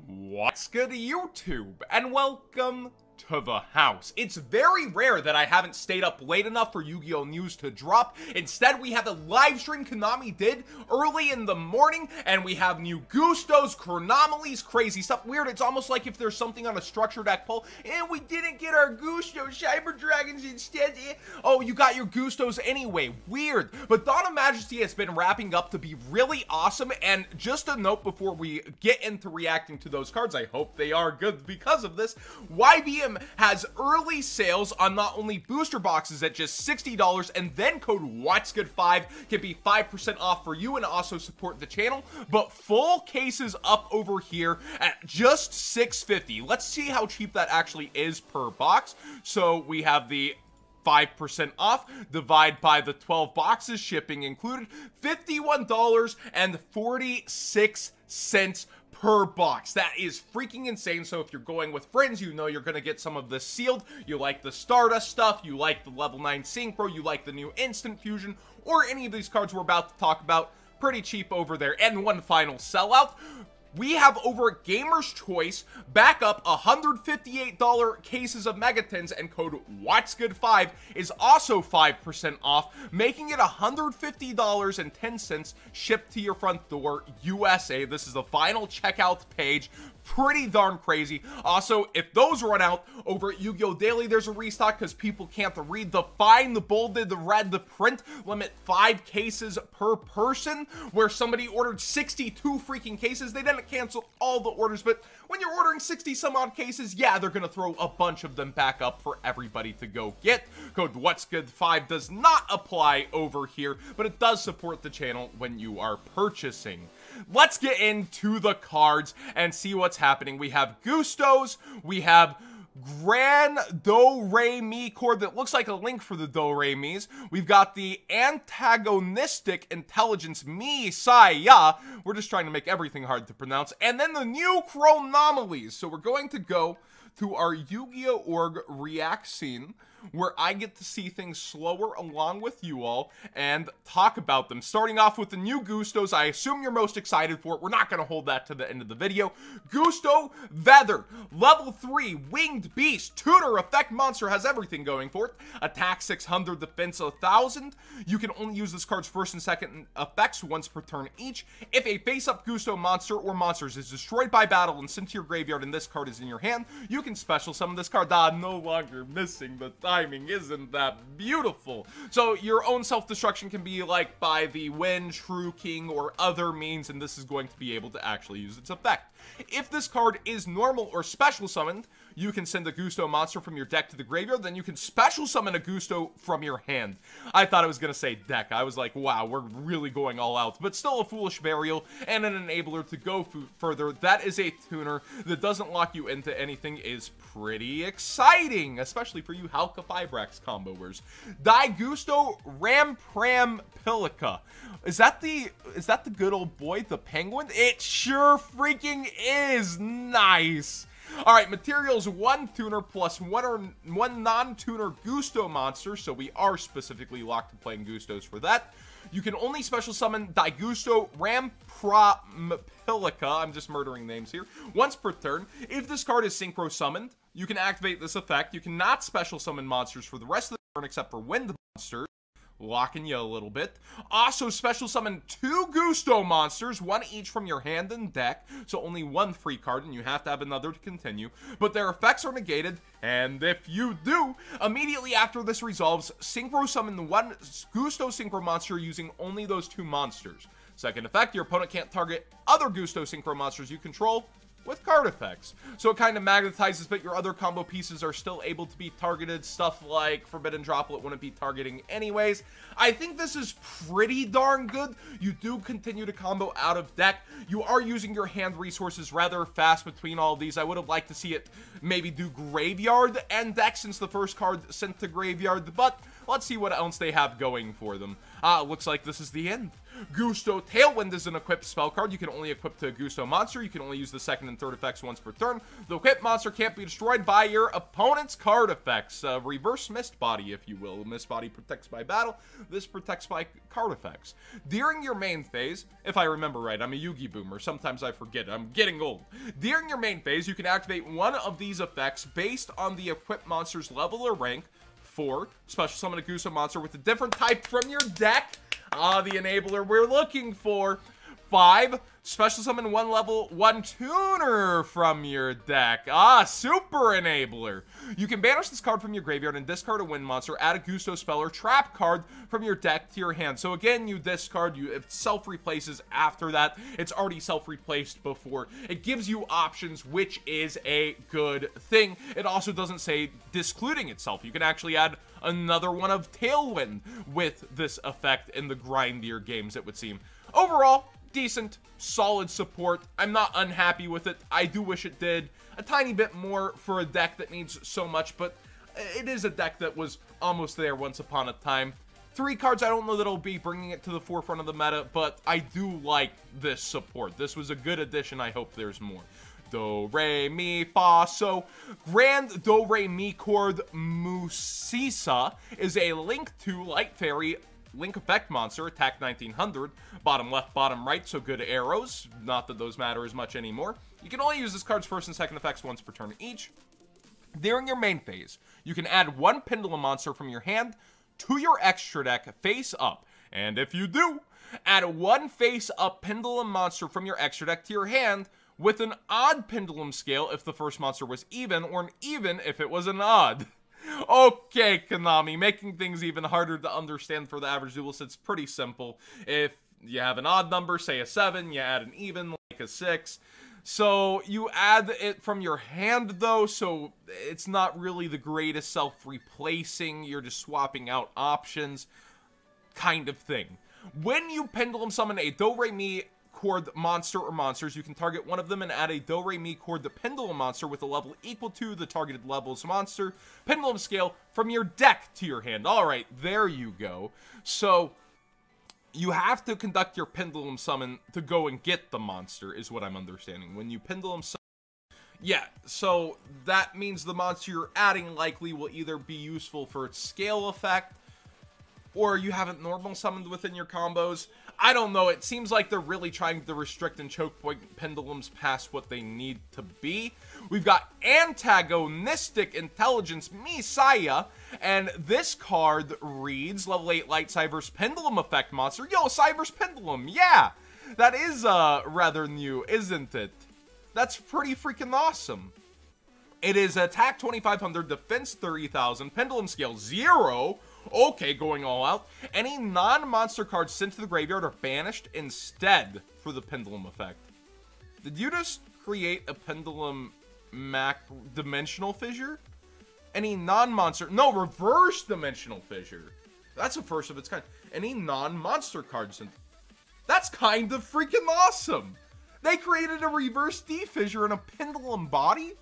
What's good, YouTube? And welcome to the house. It's very rare that I haven't stayed up late enough for Yu-Gi-Oh! News to drop. Instead, we have a live stream Konami did early in the morning, and we have new Gustos, Chronomalies, crazy stuff. Weird, it's almost like if there's something on a structure deck poll, and we didn't get our Gustos, Cyber Dragons instead. Oh, you got your Gustos anyway. Weird. But Dawn of Majesty has been wrapping up to be really awesome, and just a note before we get into reacting to those cards, I hope they are good because of this. YBM has early sales on not only booster boxes at just $60, and then code WhatsGood5 can be 5% off for you and also support the channel, but full cases up over here at just $6.50. Let's see how cheap that actually is per box. So we have the 5% off, divide by the 12 boxes, shipping included, $51.46 per box. That is freaking insane. So if you're going with friends, you know you're gonna get some of this sealed. You like the Stardust stuff, you like the level 9 Synchro, you like the new Instant Fusion, or any of these cards we're about to talk about, pretty cheap over there. And one final sellout. We have over at Gamer's Choice back up $158 cases of Megatons, and code WhatsGood5 is also 5% off, making it $150.10 shipped to your front door, USA. This is the final checkout page. Pretty darn crazy. Also, if those run out over at Yu-Gi-Oh! Daily, there's a restock because people can't read the fine, the bolded, the red, the print. Limit 5 cases per person, where somebody ordered 62 freaking cases. They didn't cancel all the orders, but when you're ordering 60 some odd cases, yeah, they're gonna throw a bunch of them back up for everybody to go get. Code WhatsGood5 does not apply over here, but it does support the channel when you are purchasing. Let's get into the cards and see what's happening. We have Gustos, we have Gran Do-Re-Mi chord that looks like a link for the Do-Re-Mis. We've got the Antagonistic Intelligence Mi-Sai-Ya. We're just trying to make everything hard to pronounce. And then the new Chronomalies. So we're going to go to our Yu-Gi-Oh! Org React scene, where I get to see things slower along with you all and talk about them. Starting off with the new Gustos, I assume you're most excited for it. We're not going to hold that to the end of the video. Gusto Veather, level 3, Winged Beast, tuner, effect monster, has everything going for it. Attack 600, defense 1000. You can only use this card's first and second effects once per turn each. If a face-up Gusto monster or monsters is destroyed by battle and sent to your graveyard and this card is in your hand, you can special summon this card. No longer missing the timing. Isn't that beautiful? So your own self-destruction can be like by the Wind, True King, or other means, and this is going to be able to actually use its effect. If this card is normal or special summoned, you can send a Gusto monster from your deck to the graveyard, then you can special summon a Gusto from your hand. I thought I was going to say deck. I was like, wow, we're really going all out. But still a Foolish Burial and an enabler to go further. That is a tuner that doesn't lock you into anything, is pretty exciting, especially for you Halka Fibrax comboers. Daigusto Rampram Pilica. Is that the good old boy, the penguin? It sure freaking is. Nice. Alright, materials, 1 tuner plus 1 non-tuner Gusto monster, so we are specifically locked to playing Gustos for that. You can only special summon Daigusto Rampropilica, I'm just murdering names here, once per turn. If this card is synchro summoned, you can activate this effect. You cannot special summon monsters for the rest of the turn except for wind monsters. Locking you a little bit. Also special summon 2 Gusto monsters, 1 each from your hand and deck, so only 1 free card, and you have to have another to continue, but their effects are negated, and if you do, immediately after this resolves, synchro summon 1 Gusto synchro monster using only those 2 monsters. Second effect, your opponent can't target other Gusto synchro monsters you control with card effects. So it kind of magnetizes, but your other combo pieces are still able to be targeted. Stuff like Forbidden Droplet wouldn't be targeting anyways. I think this is pretty darn good. You do continue to combo out of deck. You are using your hand resources rather fast between all of these. I would have liked to see it maybe do graveyard and deck since the first card sent to graveyard, but let's see what else they have going for them. Looks like this is the end. Gusto Tailwind is an equipped spell card. You can only equip to a Gusto monster. You can only use the second and third effects once per turn. The equipped monster can't be destroyed by your opponent's card effects. Reverse Mist Body, if you will. Mist Body protects by battle. This protects by card effects. During your main phase, if I remember right, I'm a Yugi boomer. Sometimes I forget. I'm getting old. During your main phase, you can activate one of these effects based on the equipped monster's level or rank. 4. Special summon a Gusto monster with a different type from your deck. The enabler we're looking for. 5. Special summon one level 1 tuner from your deck. Super enabler. You can banish this card from your graveyard and discard a wind monster. Add a Gusto spell or trap card from your deck to your hand. So again, you discard, it self-replaces after that. It's already self-replaced before. It gives you options, which is a good thing. It also doesn't say discluding itself. You can actually add another one of Tailwind with this effect in the grindier games, it would seem. Overall, decent, solid support. I'm not unhappy with it. I do wish it did a tiny bit more for a deck that needs so much, but it is a deck that was almost there once upon a time. 3 cards, I don't know that it'll be bringing it to the forefront of the meta, but I do like this support. This was a good addition. I hope there's more. Do, re, mi, fa, so. Grand Do, re, mi chord Musisa is a Link 2 Light Fairy Link effect monster, attack 1900, bottom left, bottom right, so good arrows. Not that those matter as much anymore. You can only use this card's first and second effects once per turn each. During your main phase, you can add 1 Pendulum monster from your hand to your extra deck face up. And if you do, add 1 face up Pendulum monster from your extra deck to your hand with an odd Pendulum scale if the first monster was even, or an even if it was an odd. Okay, Konami, making things even harder to understand for the average duelist. It's pretty simple. If you have an odd number, say a 7, you add an even, like a 6. So you add it from your hand, though, so it's not really the greatest self-replacing. You're just swapping out options kind of thing. When you Pendulum summon a Do-Re-Mi chord monster or monsters, you can target one of them and add a Do-Re-Mi chord the Pendulum monster with a level equal to the targeted level's monster Pendulum scale from your deck to your hand. Alright, there you go. So you have to conduct your Pendulum summon to go and get the monster, is what I'm understanding. When you Pendulum summon, yeah, so that means the monster you're adding likely will either be useful for its scale effect, or you haven't normal summoned within your combos. I don't know, it seems like they're really trying to restrict and choke point pendulums past what they need to be. We've got Antagonistic Intelligence Messiah, and this card reads, level 8 Light Cyberse Pendulum Effect Monster. Yo, Cyberse Pendulum, yeah! That is rather new, isn't it? That's pretty freaking awesome. It is attack 2500, defense 30,000, pendulum scale 0. Okay, going all out. Any non-monster cards sent to the graveyard are banished instead for the pendulum effect. Did you just create a pendulum dimensional fissure? Any non-monster... No, reverse dimensional fissure. That's a first of its kind. Any non-monster cards sent... That's kind of freaking awesome. They created a reverse D-fissure in a pendulum body?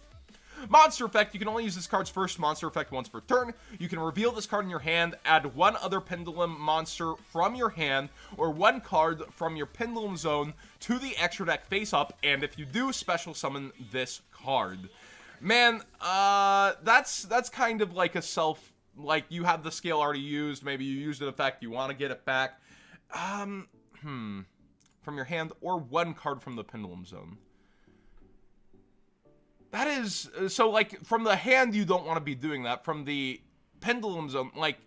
Monster effect, you can only use this card's first monster effect once per turn. You can reveal this card in your hand, add 1 other Pendulum monster from your hand, or 1 card from your Pendulum zone to the extra deck face up, and if you do, special summon this card. Man, that's kind of like a like you have the scale already used, maybe you used an effect, you want to get it back. From your hand, or 1 card from the Pendulum zone. That is, so like, from the hand you don't want to be doing that. From the Pendulum zone, like,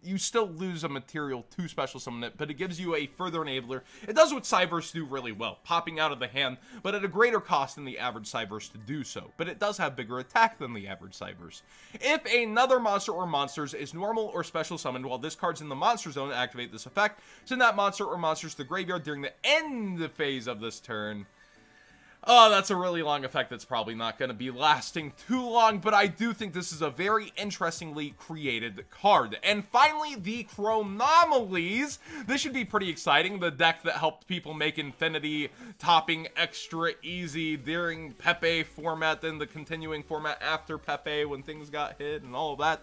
you still lose a material to special summon it, but it gives you a further enabler. It does what Cyberse do really well, popping out of the hand, but at a greater cost than the average Cyberse to do so. But it does have bigger attack than the average Cyberse. If another monster or monsters is normal or special summoned while this card's in the monster zone, activate this effect. Send that monster or monsters to the graveyard during the end phase of this turn. Oh, that's a really long effect that's probably not going to be lasting too long, but I do think this is a very interestingly created card. And finally, the Chronomalies. This should be pretty exciting. The deck that helped people make Infinity topping extra easy during Pepe format, then the continuing format after Pepe when things got hit and all of that.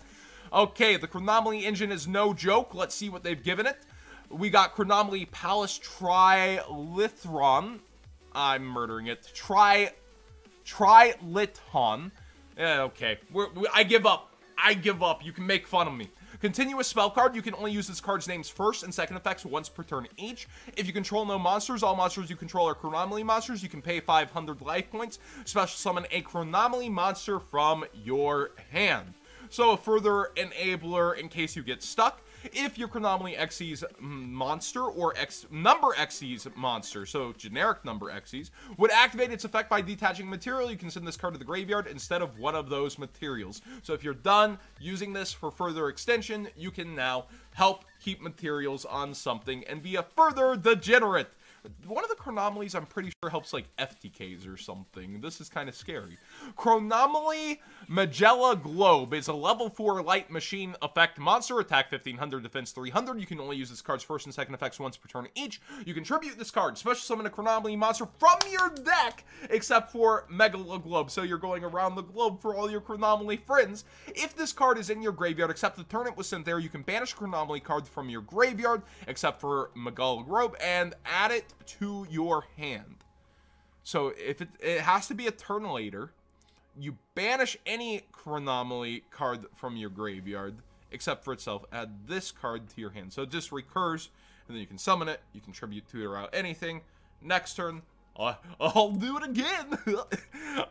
Okay, the Chronomaly engine is no joke. Let's see what they've given it. We got Chronomaly Palace Trilithron. I'm murdering it. Trilithon. Yeah, okay. I give up. I give up. You can make fun of me. Continuous spell card. You can only use this card's name's first and second effects once per turn each. If you control no monsters, all monsters you control are Chronomaly monsters. You can pay 500 life points. Special summon a Chronomaly monster from your hand. So a further enabler in case you get stuck. If your Chronomaly Xyz monster or number Xyz monster, so generic number Xyz, would activate its effect by detaching material, you can send this card to the graveyard instead of one of those materials. So if you're done using this for further extension, you can now help keep materials on something and be a further degenerate. One of the Chronomalies I'm pretty sure helps like FTKs or something. This is kind of scary. Chronomaly Magella Globe is a level 4 light machine effect monster. Attack 1500, defense 300. You can only use this card's first and second effects once per turn each. You can tribute this card. Special summon a Chronomaly monster from your deck, except for Megala Globe. So you're going around the globe for all your Chronomaly friends. If this card is in your graveyard, except the turn it was sent there, you can banish a Chronomaly card from your graveyard, except for Megala Globe, and add it to your hand. So if it has to be a turn later, you banish any Chronomaly card from your graveyard except for itself, add this card to your hand. So it just recurs, and then you can summon it, you can tribute to it or out anything. Next turn, I'll do it again.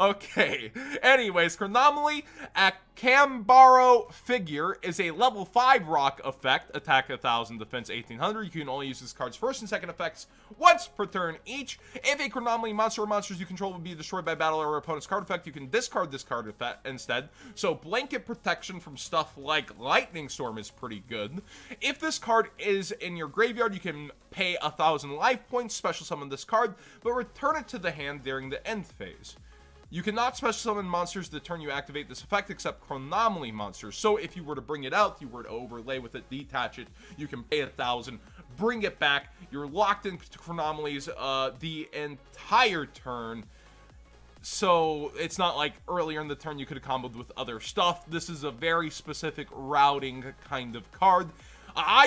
Okay. Anyways, Chronomaly Akambaro Figure is a level 5 rock effect. Attack 1000, defense 1800. You can only use this card's first and second effects once per turn each. If a Chronomaly monster or monsters you control will be destroyed by battle or opponent's card effect, you can discard this card effect instead. So blanket protection from stuff like Lightning Storm is pretty good. If this card is in your graveyard, you can pay 1000 life points, special summon this card, but return it to the hand during the end phase. You cannot special summon monsters the turn you activate this effect except Chronomaly monsters. So if you were to bring it out, you were to overlay with it, detach it, you can pay 1000, bring it back. You're locked into Chronomalies the entire turn. So it's not like earlier in the turn you could have comboed with other stuff. This is a very specific routing kind of card.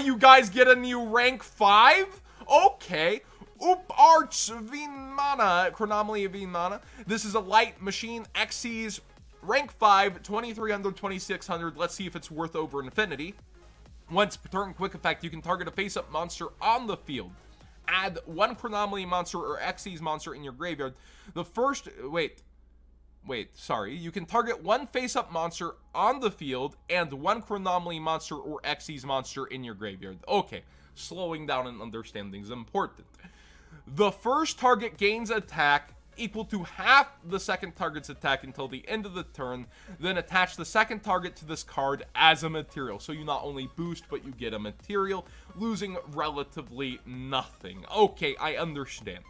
You guys get a new rank 5? Okay. Arch Vimana, Chronomaly Vimana. This is a light machine, Xyz, rank 5, 2300, 2600. Let's see if it's worth over infinity. Once per turn, quick effect, you can target a face-up monster on the field. Add one Chronomaly monster or Xyz monster in your graveyard. The first, sorry. You can target one face-up monster on the field and one Chronomaly monster or Xyz monster in your graveyard. Okay, slowing down and understanding is important. The first target gains attack equal to half the second target's attack until the end of the turn. Then attach the second target to this card as a material. So you not only boost, but you get a material, losing relatively nothing. Okay, I understand.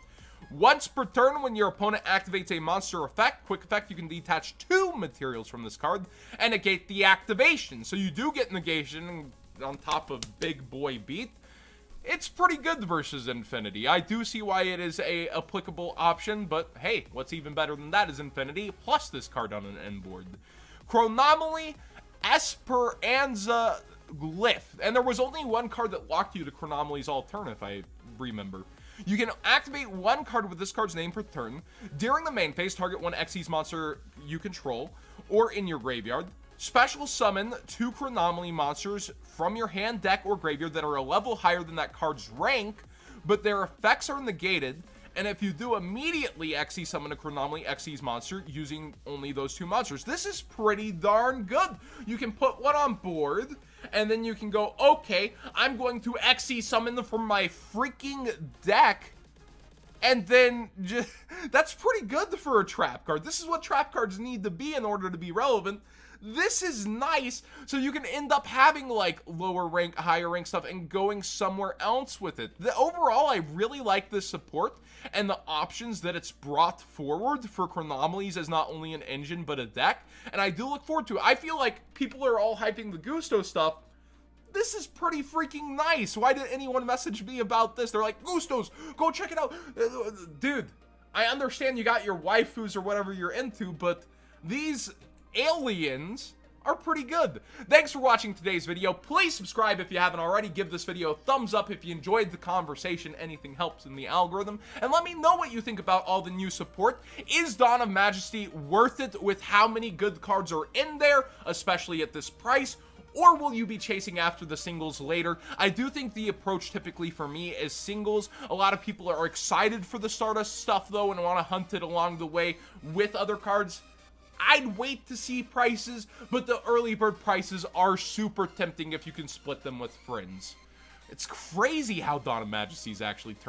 Once per turn, when your opponent activates a monster effect, quick effect, you can detach 2 materials from this card and negate the activation. So you do get negation on top of Big Boy Beat. It's pretty good versus Infinity. I do see why it is a applicable option, but hey, what's even better than that is Infinity, plus this card on an end board. Chronomaly Esperanza Glyph. And there was only one card that locked you to Chronomaly's Altern, if I remember. You can activate one card with this card's name per turn. During the main phase, target one Xyz monster you control, or in your graveyard. Special summon 2 Chronomaly monsters from your hand, deck, or graveyard that are a level higher than that card's rank, but their effects are negated. And if you do, immediately Xyz summon a Chronomaly Xyz monster using only those 2 monsters. This is pretty darn good. You can put one on board, and then you can go, okay, I'm going to Xyz summon them from my freaking deck. And then, that's pretty good for a trap card. This is what trap cards need to be in order to be relevant. This is nice, so you can end up having like lower rank, higher rank stuff and going somewhere else with it. Overall, I really like this support and the options that it's brought forward for Chronomalies as not only an engine but a deck, and I do look forward to it. I feel like people are all hyping the Gusto stuff. This is pretty freaking nice. Why did anyone message me about this? They're like, Gustos, go check it out. Dude, I understand you got your waifus or whatever you're into, but these aliens are pretty good. Thanks for watching today's video. Please subscribe if you haven't already. Give this video a thumbs up if you enjoyed the conversation. Anything helps in the algorithm. And let me know what you think about all the new support. Is Dawn of Majesty worth it with how many good cards are in there, especially at this price? Or will you be chasing after the singles later? I do think the approach typically for me is singles. A lot of people are excited for the Stardust stuff though and want to hunt it along the way with other cards. I'd wait to see prices, but the early bird prices are super tempting if you can split them with friends. It's crazy how Dawn of Majesty is actually turned